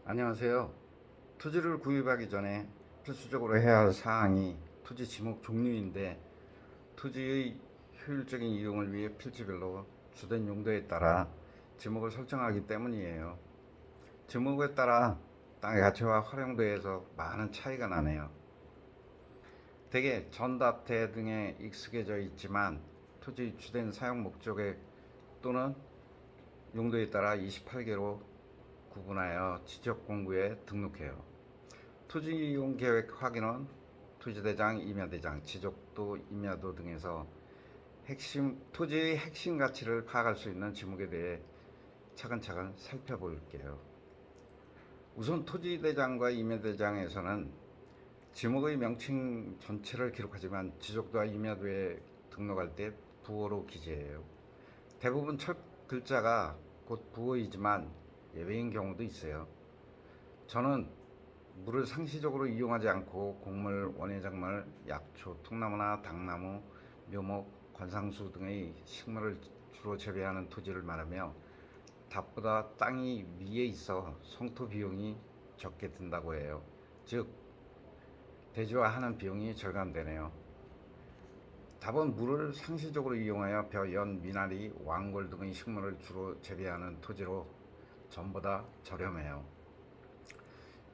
안녕하세요. 토지를 구입하기 전에 필수적으로 해야 할 사항이 토지 지목 종류인데, 토지의 효율적인 이용을 위해 필지별로 주된 용도에 따라 지목을 설정하기 때문이에요. 지목에 따라 땅의 가치와 활용도에서 많은 차이가 나네요. 대개 전답대 등에 익숙해져 있지만 토지 주된 사용 목적에 또는 용도에 따라 28개로 구분하여 지적공구에 등록해요. 토지 이용 계획 확인은 토지대장, 임야대장, 지적도, 임야도 등에서 토지의 핵심 가치를 파악할 수 있는 지목에 대해 차근차근 살펴볼게요. 우선 토지대장과 임야대장에서는 지목의 명칭 전체를 기록하지만 지적도와 임야도에 등록할 때 부호로 기재해요. 대부분 첫 글자가 곧 부호이지만 예외인 경우도 있어요. 저는 물을 상시적으로 이용하지 않고 곡물, 원예작물, 약초, 통나무나 당나무, 묘목, 관상수 등의 식물을 주로 재배하는 토지를 말하며 답보다 땅이 위에 있어 성토 비용이 적게 든다고 해요. 즉, 대지화하는 비용이 절감되네요. 답은 물을 상시적으로 이용하여 벼, 연, 미나리, 왕골 등의 식물을 주로 재배하는 토지로 전보다 저렴해요.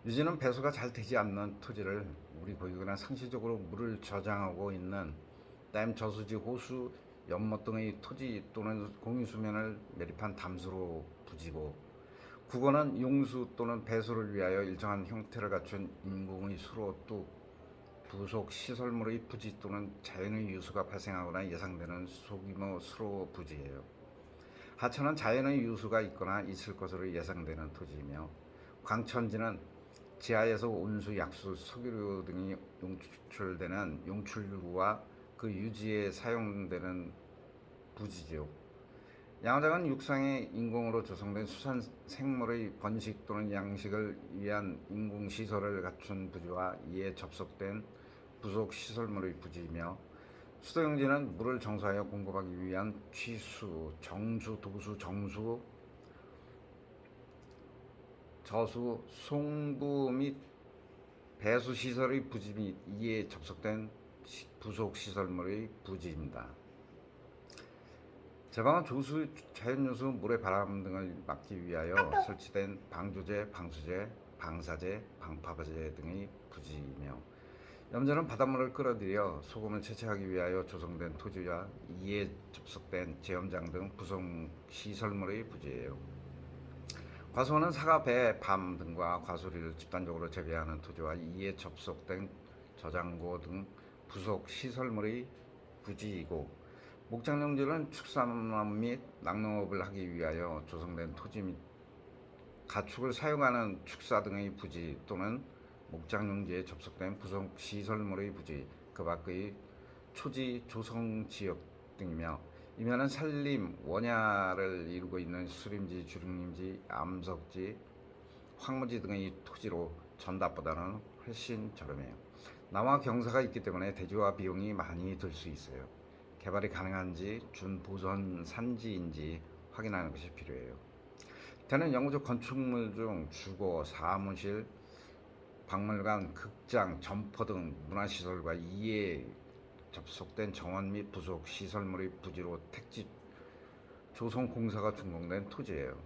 유지는 배수가 잘 되지 않는 토지를 우리 고유기나 상시적으로 물을 저장하고 있는 댐, 저수지, 호수, 연못 등의 토지 또는 공유수면을 매립한 담수로 부지고, 국어는 용수 또는 배수를 위하여 일정한 형태를 갖춘 인공의 수로 뚝, 부속 시설물의 부지 또는 자연의 유수가 발생하거나 예상되는 소규모 수로 부지예요. 하천은 자연의 유수가 있거나 있을 것으로 예상되는 토지이며, 광천지는 지하에서 온수, 약수, 석유류 등이 용출되는 용출구와 그 유지에 사용되는 부지죠. 양어장은 육상의 인공으로 조성된 수산 생물의 번식 또는 양식을 위한 인공시설을 갖춘 부지와 이에 접속된 부속 시설물의 부지이며, 수도용지는 물을 정수하여 공급하기 위한 취수, 정수, 도수, 정수, 저수, 송부 및 배수 시설의 부지 및 이에 접속된 부속 시설물의 부지입니다. 제방은 조수, 자연요수, 물의 바람 등을 막기 위하여 설치된 방조제, 방수제, 방사제, 방파제 등의 부지이며, 염전은 바닷물을 끌어들여 소금을 채취하기 위하여 조성된 토지와 이에 접속된 제염장 등 부속 시설물의 부지예요. 과수원은 사과, 배, 밤 등과 과수리를 집단적으로 재배하는 토지와 이에 접속된 저장고 등 부속 시설물의 부지이고, 목장용지는 축산업 및 낙농업을 하기 위하여 조성된 토지 및 가축을 사용하는 축사 등의 부지 또는 목장용지에 접속된 부속 시설물의 부지, 그 밖의 초지, 조성지역 등이며, 임야는 산림, 원야를 이루고 있는 수림지, 주림지, 암석지, 황무지 등의 토지로 전답보다는 훨씬 저렴해요. 나와 경사가 있기 때문에 대지화 비용이 많이 들 수 있어요. 개발이 가능한지, 준보선 산지인지 확인하는 것이 필요해요. 대는 영구적 건축물 중 주거, 사무실, 박물관, 극장, 점포 등 문화시설과 이에 접속된 정원 및 부속 시설물의 부지로 택지 조성공사가 준공된 토지예요.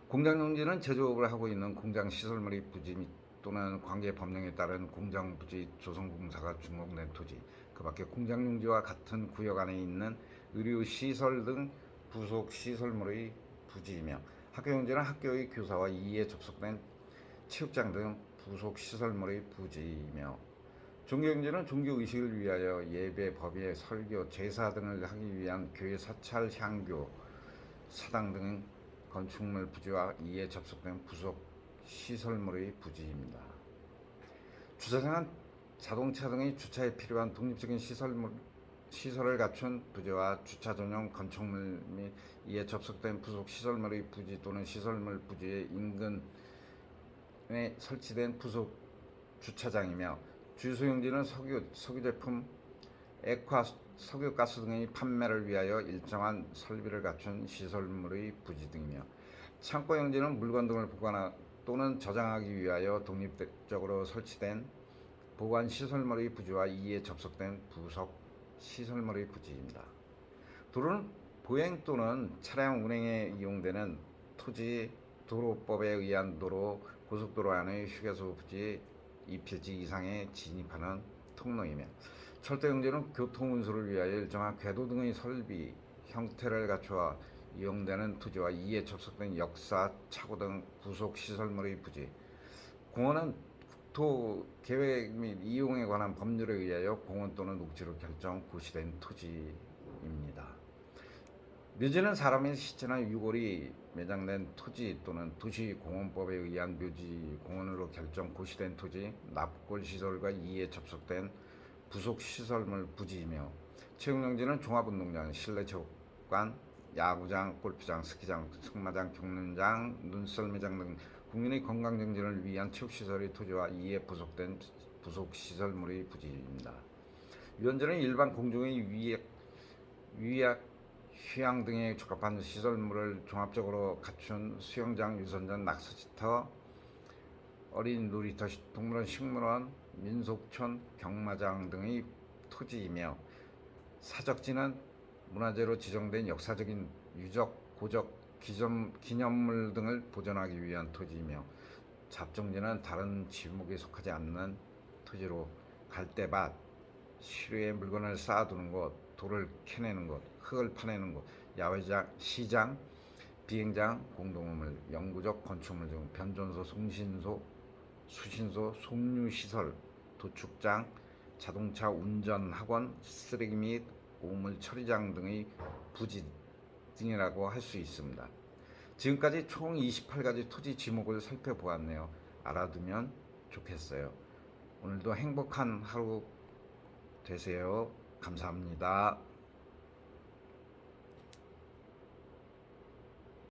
공장용지는 제조업을 하고 있는 공장 시설물의 부지 및 또는 관계 법령에 따른 공장 부지 조성공사가 준공된 토지, 그 밖에 공장용지와 같은 구역 안에 있는 의료시설 등 부속 시설물의 부지이며, 학교용지는 학교의 교사와 이에 접속된 체육장 등 부속 시설물의 부지이며, 종교용지는 종교의식을 위하여 예배, 법예, 설교, 제사 등을 하기 위한 교회 사찰, 향교, 사당 등 건축물 부지와 이에 접속된 부속 시설물의 부지입니다. 주차장은 자동차 등의 주차에 필요한 독립적인 시설을 갖춘 부지와 주차 전용 건축물 및 이에 접속된 부속 시설물의 부지 또는 시설물 부지의 인근에 설치된 부속 주차장이며, 주유소용지는 석유 제품, 액화, 석유가스 등의 판매를 위하여 일정한 설비를 갖춘 시설물의 부지 등이며, 창고용지는 물건 등을 또는 저장하기 위하여 독립적으로 설치된 보관 시설물의 부지와 이에 접속된 부속 시설물의 부지입니다. 도로는 보행 또는 차량 운행에 이용되는 토지 도로법에 의한 도로, 고속도로 안의 휴게소 부지 2필지 이상에 진입하는 통로이며 철도 용지는 교통 운수를 위하여 일정한 궤도 등의 설비 형태를 갖추어 이용되는 토지와 이에 접속된 역사, 차고 등 부속 시설물의 부지. 공원은 국토 계획 및 이용에 관한 법률에 의하여 공원 또는 녹지로 결정 고시된 토지입니다. 묘지는 사람의 시체나 유골이 매장된 토지 또는 도시공원법에 의한 묘지 공원으로 결정 고시된 토지, 납골 시설과 이에 접속된 부속 시설물 부지이며 체육용지는 종합운동장, 실내 체육관, 야구장, 골프장, 스키장, 승마장, 경륜장, 눈썰매장 등 국민의 건강 증진을 위한 체육시설의 토지와 이에 부속된 부속 시설물의 부지입니다. 유원지는 일반 공중의 위약, 휴양 등에 적합한 시설물을 종합적으로 갖춘 수영장, 유선전, 낙서지터, 어린 놀이터, 동물원, 식물원, 민속촌, 경마장 등의 토지이며 사적지는 문화재로 지정된 역사적인 유적, 고적, 기념물 등을 보존하기 위한 토지이며 잡종지는 다른 지목에 속하지 않는 토지로 갈대밭, 시루에 물건을 쌓아두는 곳, 돌을 캐내는 곳, 흙을 파내는 곳, 야외장, 시장, 비행장, 공동우물, 영구적 건축물 중 변전소, 송신소, 수신소, 송유시설, 도축장, 자동차 운전학원, 쓰레기 및 오물 처리장 등의 부지 등이라고 할 수 있습니다. 지금까지 총 28가지 토지 지목을 살펴보았네요. 알아두면 좋겠어요. 오늘도 행복한 하루 되세요. 감사합니다.